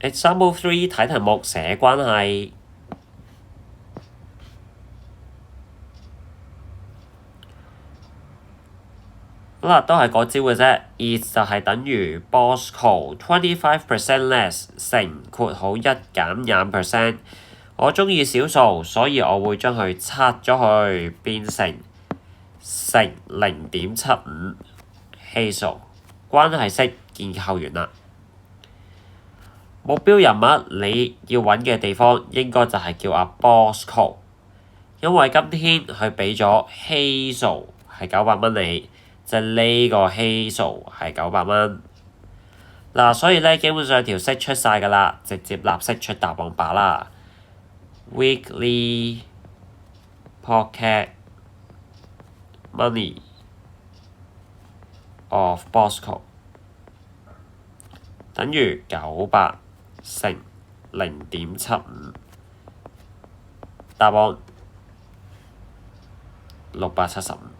Example 3睇題目寫關係。好啦，都係嗰招嘅啫。is 就係等於 Bosco 25% less 乘括號1減20%。我鍾意小數，所以我會將佢拆咗去，變成乘0.75希數。關係式建構完啦。目標人物你要揾嘅地方應該就係叫阿 Bosco， 因為今天佢俾咗希數係900蚊你，即係呢個希數係900蚊。嗱，所以咧基本上條式出晒㗎啦，直接立式出答案吧啦。Weekly pocket money of Bosco 等於900乘0.75，答案675。